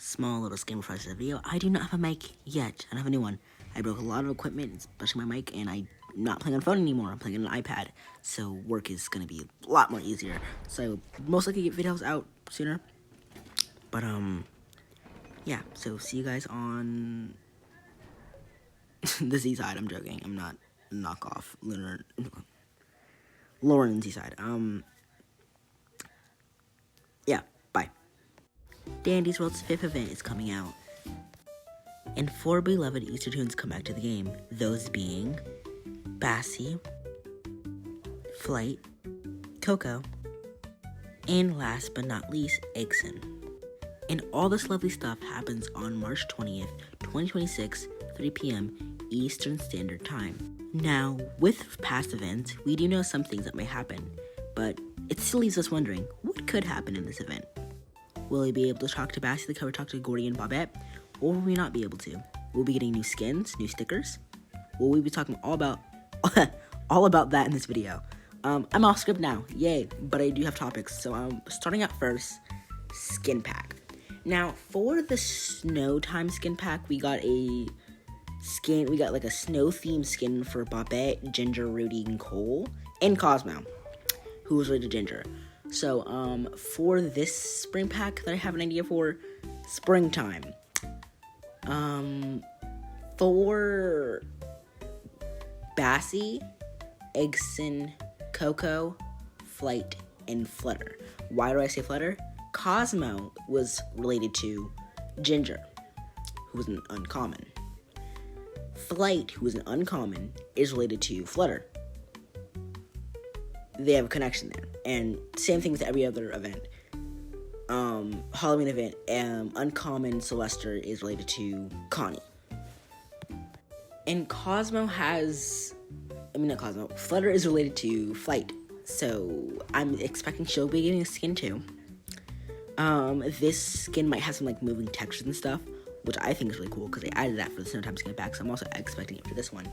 small little skin before I start the video. I do not have a mic yet. I don't have a new one. I broke a lot of equipment, especially my mic, and I'm not playing on a phone anymore. I'm playing on an iPad, so work is going to be a lot more easier. So I will most likely get videos out sooner. But, yeah, so see you guys on the Z side. I'm joking. I'm not knockoff Lauren Z side. Yeah, bye. Dandy's World's 5th event is coming out, and 4 beloved Easter tunes come back to the game, those being Bassy, Flight, Coco, and last but not least, Eggson. And all this lovely stuff happens on March 20th, 2026, 3 p.m. Eastern Standard Time. Now, with past events, we do know some things that may happen, but it still leaves us wondering, what could happen in this event? Will we be able to talk to Bassy like how we talked to Gordy and Bobette, or will we not be able to? Will we be getting new skins, new stickers? Will we be talking all about that in this video? I'm off script now, yay, but I do have topics. So starting out first, skin pack. Now, for the snow time skin pack, we got like a snow themed skin for Bobette, Ginger, Rudy, and Cole, and Cosmo, who was related to Ginger. So, for this spring pack that I have an idea for, springtime. For Bassy, Eggson, Coco, Flight, and Flutter. Why do I say Flutter? Cosmo was related to Ginger, who was an uncommon. Flight, who was an uncommon, is related to Flutter. They have a connection there. And same thing with every other event. Halloween event, uncommon Sylvester is related to Connie. And Flutter is related to Flight. So I'm expecting she'll be getting a skin too. This skin might have some like moving textures and stuff, which I think is really cool because they added that for the Snow Time skin pack, so I'm also expecting it for this one.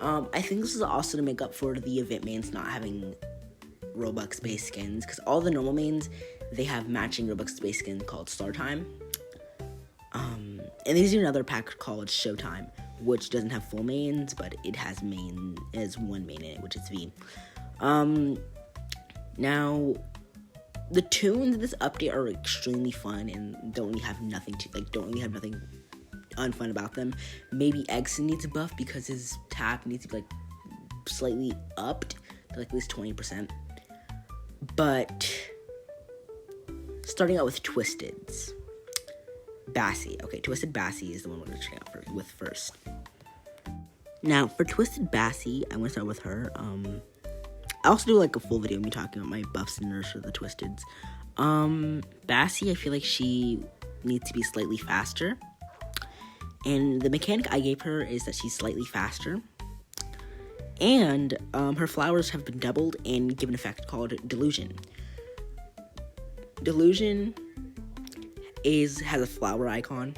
I think this is also to make up for the event mains not having Robux-based skins, because all the normal mains, they have matching Robux-based skin called Star Time. And there's another pack called Showtime, which doesn't have full mains, but it has one main in it, which is V. Now, the tunes in this update are extremely fun and don't really have nothing unfun about them. Maybe Eggson needs a buff because his tap needs to be like slightly upped to like at least 20%. But starting out with Twisted's Bassy. Okay, Twisted Bassy is the one we're going to check out with first. Now, for Twisted Bassy, I'm going to start with her. I also do like a full video of me talking about my buffs and nerfs for the Twisteds. Bassy, I feel like she needs to be slightly faster. And the mechanic I gave her is that she's slightly faster. And her flowers have been doubled and given an effect called Delusion. Delusion has a flower icon,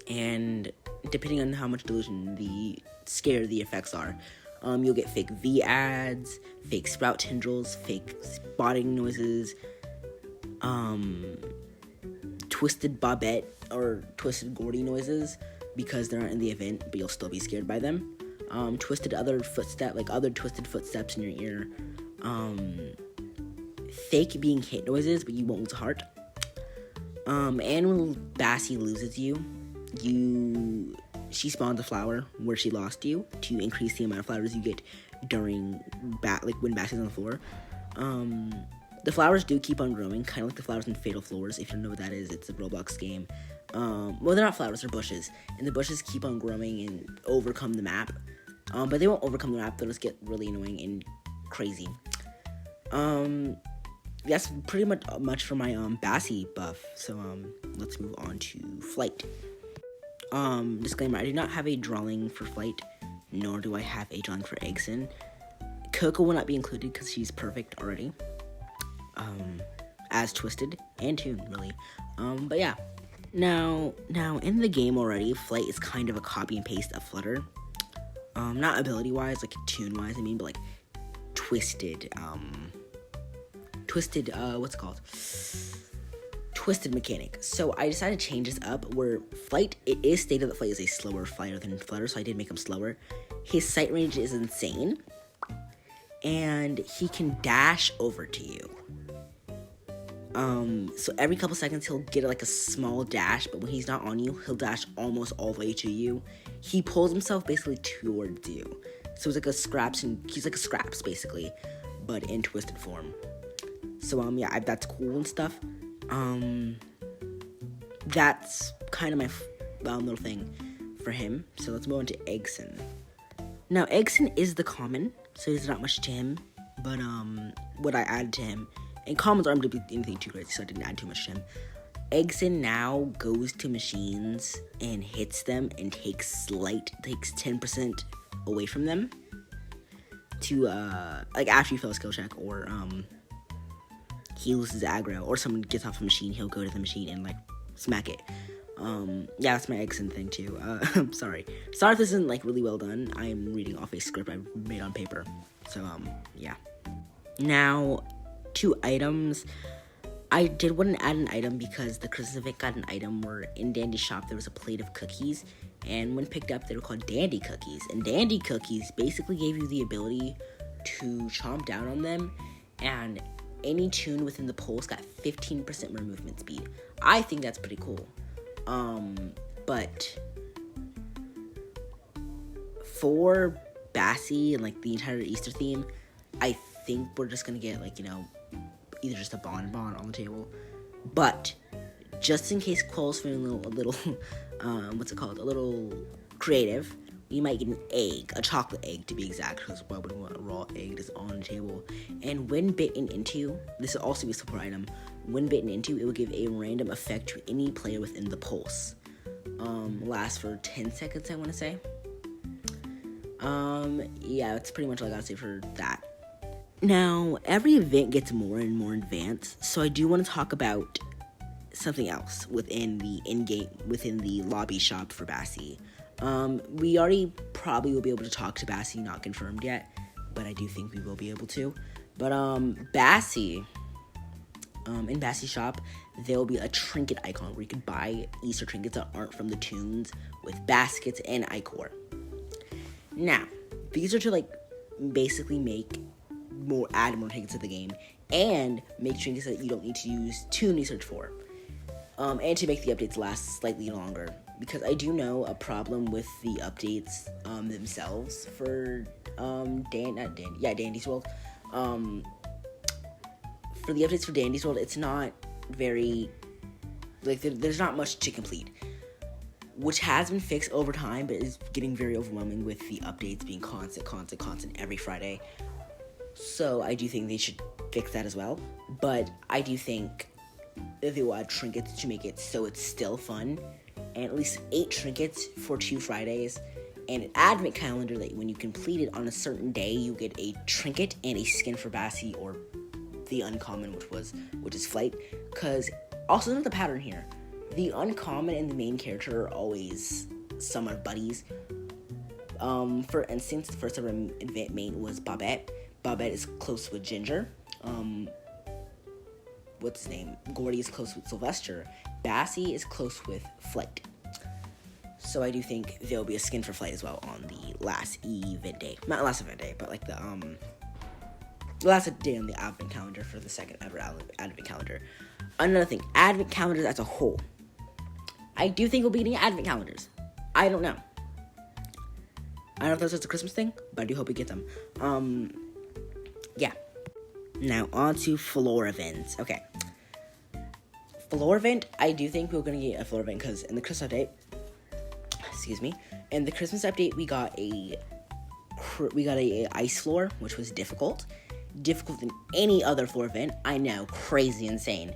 and depending on how much Delusion, the scarier the effects are. You'll get fake V ads, fake sprout tendrils, fake spotting noises, twisted Bobette or twisted Gordy noises because they're not in the event, but you'll still be scared by them. Twisted other twisted footsteps in your ear. Fake being hit noises, but you won't lose a heart. And when Bassy loses she spawns a flower where she lost you to increase the amount of flowers you get during when Bassy's on the floor. The flowers do keep on growing, kind of like the flowers in Fatal Floors. If you don't know what that is, it's a Roblox game. Well, they're not flowers, they're bushes, and the bushes keep on growing and overcome the map. But they won't overcome the map; they'll just get really annoying and crazy. That's pretty much for my Bassy buff. So let's move on to Flight. Disclaimer, I do not have a drawing for Flight, nor do I have a drawing for Eggson. Coco will not be included because she's perfect already. As Twisted and Toon, really. But yeah. Now in the game already, Flight is kind of a copy and paste of Flutter. Not ability-wise, like tune-wise, I mean, but like Twisted, what's it called? twisted mechanic. So I decided to change this up where Flight, it is stated that Flight is a slower fighter than Flutter, so I did make him slower. His sight range is insane, and he can dash over to you. So every couple seconds he'll get like a small dash, but when he's not on you, he'll dash almost all the way to you. He pulls himself basically towards you. So it's like a Scraps, and he's like a Scraps basically, but in twisted form. So yeah, that's cool and stuff. That's kind of my little thing for him. So let's move on to Eggson. Now Eggson is the common, so there's not much to him, but what I added to him, and commons aren't going to be anything too crazy, so I didn't add too much to him. Eggson now goes to machines and hits them and takes 10% away from them to like after you fail a skill check, or he loses aggro, or someone gets off a machine, he'll go to the machine and like smack it. Yeah, that's my Eggson thing too. I'm sorry if this isn't like really well done. I'm reading off a script I made on paper. So yeah. Now, 2 items. I did want to add an item because the Christmas event got an item where in Dandy Shop there was a plate of cookies, and when picked up they were called Dandy Cookies, and Dandy Cookies basically gave you the ability to chomp down on them, and any tune within the pulse got 15% more movement speed. I think that's pretty cool. But for Bassy and like the entire Easter theme, I think we're just gonna get like, either just a bonbon on the table, but just in case Quill's feeling a little a little creative, we might get an egg, a chocolate egg to be exact, because why would we want a raw egg that's on the table? And when bitten into, this will also be a support item, when bitten into, it will give a random effect to any player within the pulse. Lasts for 10 seconds, I want to say. Yeah, that's pretty much all I gotta say for that. Now, every event gets more and more advanced, so I do want to talk about something else within the lobby shop for Bassy. We already probably will be able to talk to Bassy, not confirmed yet, but I do think we will be able to. But Bassy, in Bassy shop, there will be a trinket icon where you can buy Easter trinkets that aren't from the tunes with baskets and Icor. Now, these are to like basically add more trinkets to the game, and make trinkets that you don't need to use tune research for, and to make the updates last slightly longer, because I do know a problem with the updates themselves for Dandy's World. For the updates for Dandy's World, it's not very like there's not much to complete, which has been fixed over time, but is getting very overwhelming with the updates being constant every Friday. So I do think they should fix that as well. But I do think that they will add trinkets to make it so it's still fun. And at least 8 trinkets for 2 Fridays. And an advent calendar that when you complete it on a certain day, you get a trinket and a skin for Bassy, or the uncommon, which is Flight. Because also note the pattern here. The uncommon and the main character are always somewhat buddies. For instance, the first ever event main was Babette. Babette is close with Ginger. What's his name? Gordy is close with Sylvester. Bassy is close with Flight. So I do think there'll be a skin for Flight as well on the last event day. Not last event day, but like the last day on the advent calendar for the second ever advent calendar. Another thing, advent calendars as a whole. I do think we'll be getting advent calendars. I don't know. I don't know if that's just a Christmas thing, but I do hope we get them. Yeah. Now, on to floor events. Okay. Floor event, I do think we're going to get a floor event, because in the Christmas update, in the Christmas update, we got a ice floor, which was difficult than any other floor event. I know, crazy insane.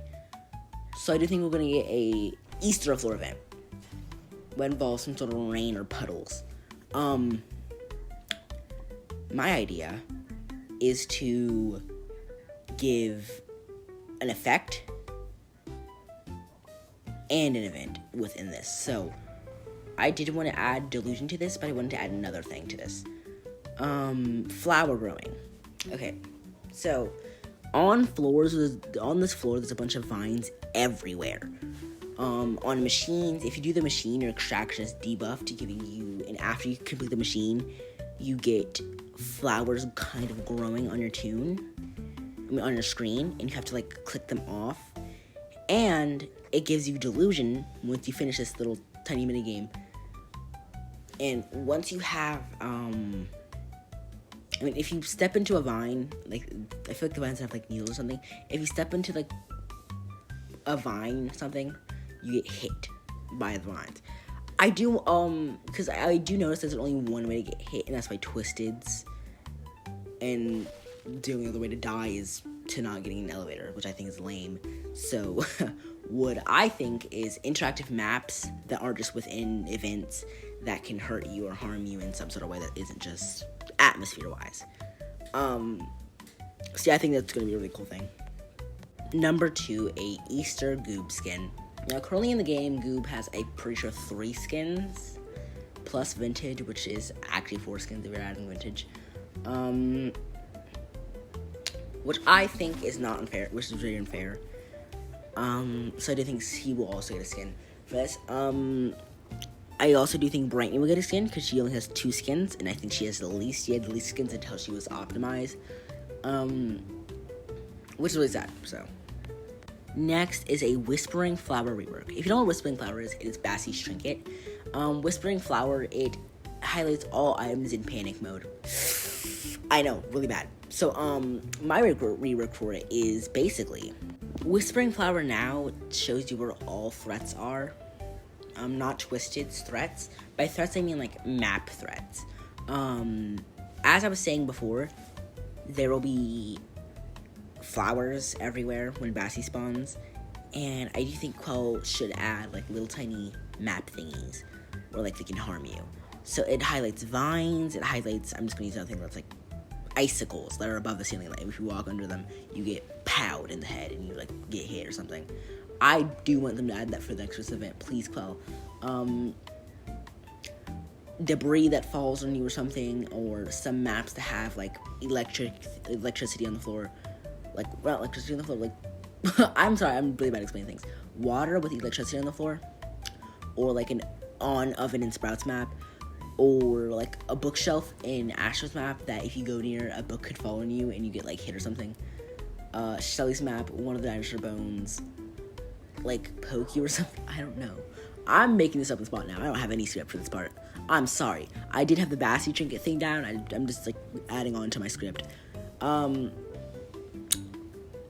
So I do think we're going to get a Easter floor event that involves some sort of rain or puddles. My idea is to give an effect and an event within this. So I did want to add delusion to this, but I wanted to add another thing to this. Flower growing. Okay, so on this floor, there's a bunch of vines everywhere. On machines, if you do the machine, your extraction is debuffed, giving you, and after you complete the machine, you get flowers kind of growing on your on your screen, and you have to like click them off. And it gives you delusion once you finish this little tiny mini game. And once you have, if you step into a vine, like, I feel like the vines have, like, needles or something. If you step into, like, a vine or something, you get hit by the vines. I do, because I do notice there's only one way to get hit, and that's by Twisteds. And the only other way to die is to not getting an elevator, which I think is lame. So, what I think is interactive maps that are just within events that can hurt you or harm you in some sort of way that isn't just atmosphere-wise. So yeah, I think that's going to be a really cool thing. Number 2, a Easter Goob skin. Now, currently in the game, Goob has, I'm pretty sure, 3 skins, plus Vintage, which is actually 4 skins if you're adding Vintage. Which I think is not unfair, which is very unfair. So I do think he will also get a skin for this. I also do think Brightney will get a skin, because she only has 2 skins, and I think she had the least skins until she was optimized. Which is really sad, so. Next is a Whispering Flower rework. If you don't know what Whispering Flower is, it is Bassie's Trinket. Whispering Flower, it highlights all items in panic mode. I know, really bad. So, my rework for it is basically, Whispering Flower now shows you where all threats are. Not Twisted's threats. By threats, I mean, like, map threats. As I was saying before, there will be flowers everywhere when Bassie spawns, and I do think Quell should add, like, little tiny map thingies where, like, they can harm you. So it highlights vines, it highlights, I'm just gonna use another thing that's, like, icicles that are above the ceiling. Like, if you walk under them, you get powed in the head and you, like, get hit or something. I do want them to add that for the next event. Please, Quell. Debris that falls on you or something, or some maps that have, like, electricity on the floor. Like, not electricity on the floor, like, I'm sorry, I'm really bad at explaining things. Water with electricity on the floor, or, like, an on-oven and Sprouts map, or, like, a bookshelf in Astro's map that if you go near, a book could fall on you and you get, like, hit or something. Shelly's map, one of the dinosaur bones, like, poke you or something, I don't know. I'm making this up on the spot now, I don't have any script for this part. I'm sorry. I did have the Bassie Trinket thing down, I'm just, like, adding on to my script.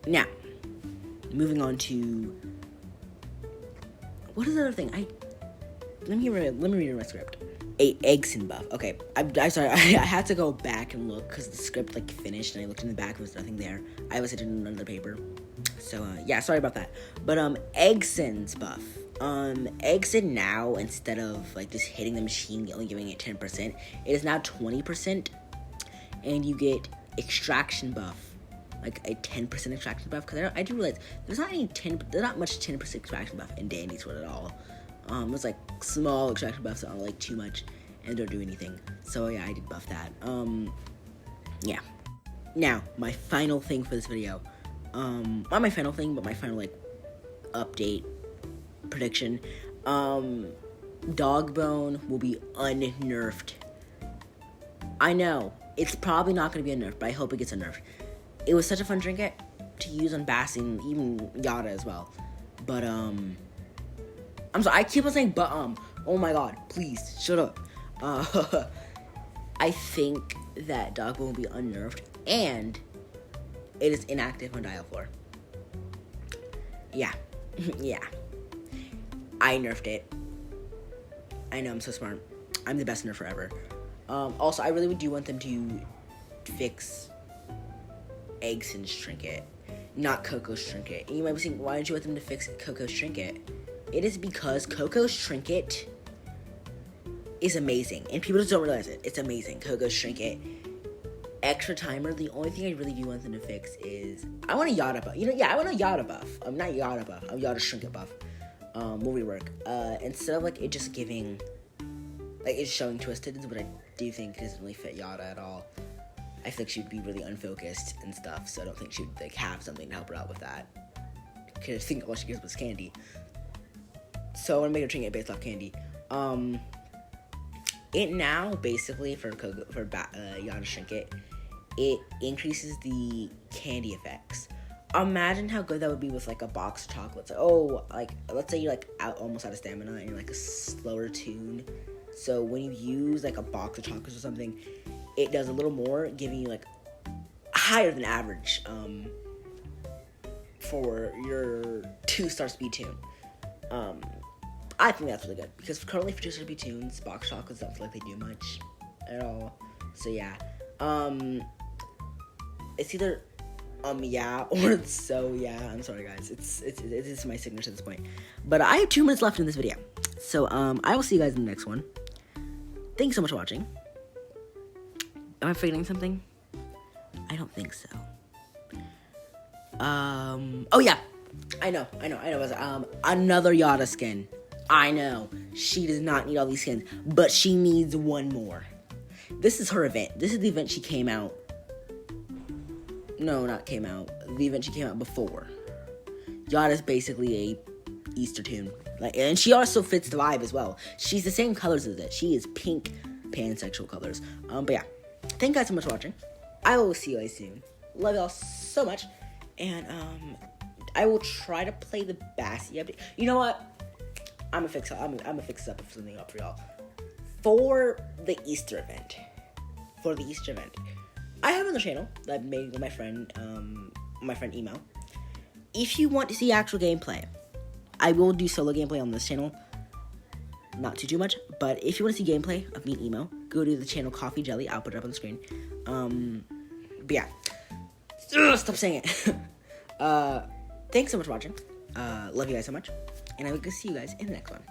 Now, moving on to, what is the other thing? Let me read my script. A Eggson buff. Okay, I'm sorry. I had to go back and look because the script, like, finished, and I looked in the back, there was nothing there. I was in another paper. So, yeah, sorry about that. But, Eggson's buff. Eggson now, instead of, like, just hitting the machine, only giving it 10%, it is now 20%, and you get extraction buff. Like, a 10% extraction buff, because I do realize there's not much 10% extraction buff in Dandy Sword at all. There's, like, small extraction buffs that aren't, like, too much and don't do anything. So, yeah, I did buff that. Yeah. Now, my final thing for this video. Not my final thing, but my final, like, update prediction. Dogbone will be unnerfed. I know, it's probably not going to be a nerf, but I hope it gets a nerf. It was such a fun trinket to use on Bassie and even Yada as well. But, I'm sorry, I keep on saying but, oh my god, please, shut up. I think that Dogbone will be unnerfed, and it is inactive on Dial 4. Yeah, yeah. I nerfed it. I know, I'm so smart. I'm the best nerfer ever. Also, I really do want them to fix Eggson's trinket, not Coco's trinket. And you might be saying, why don't you want them to fix Coco's trinket? It is because Coco's trinket is amazing, and people just don't realize it. It's amazing. Coco's trinket. Extra timer. The only thing I really do want them to fix is I want a Yada buff. I want a Yada buff. I'm not Yada buff. I'm Yada trinket buff. Will rework. Instead of, like, it just giving, like, it's showing Twisted, but I do think it doesn't really fit Yada at all. I feel like she would be really unfocused and stuff, so I don't think she would like have something to help her out with that. Because I think all she gives was candy. So I want to make her drink it based off candy. It now basically for Yada Trinket, it increases the candy effects. Imagine how good that would be with like a box of chocolates. Like let's say you're like almost out of stamina and you're like a slower tune. So when you use like a box of chocolates or something, it does a little more, giving you like higher than average for your 2-star speed tune. I think that's really good because currently for 2-star speed tunes, box chocolates don't feel like they do much at all. So yeah, it's either yeah or it's so yeah. I'm sorry guys, it's my signature at this point. But I have 2 minutes left in this video, so I will see you guys in the next one. Thanks so much for watching. Am I forgetting something? I don't think so. Oh yeah, I know. Another Yada skin. I know she does not need all these skins, but she needs one more. This is her event. This is the event she came out. No, not came out. The event she came out before. Yada's basically a Easter tune, and she also fits the vibe as well. She's the same colors as it. She is pink, pansexual colors. But yeah, thank you guys so much for watching. I will see you guys soon. Love y'all so much, and I will try to play the Bassie update. You know what? I'm gonna fix this up something up for y'all for the Easter event. I have another channel that I made with my friend Email. If you want to see actual gameplay, I will do solo gameplay on this channel. Not too much, but if you want to see gameplay of me and Email, go to the channel Coffee Jelly. I'll put it up on the screen. But yeah, stop saying it. Thanks so much for watching. Love you guys so much, and I will see you guys in the next one.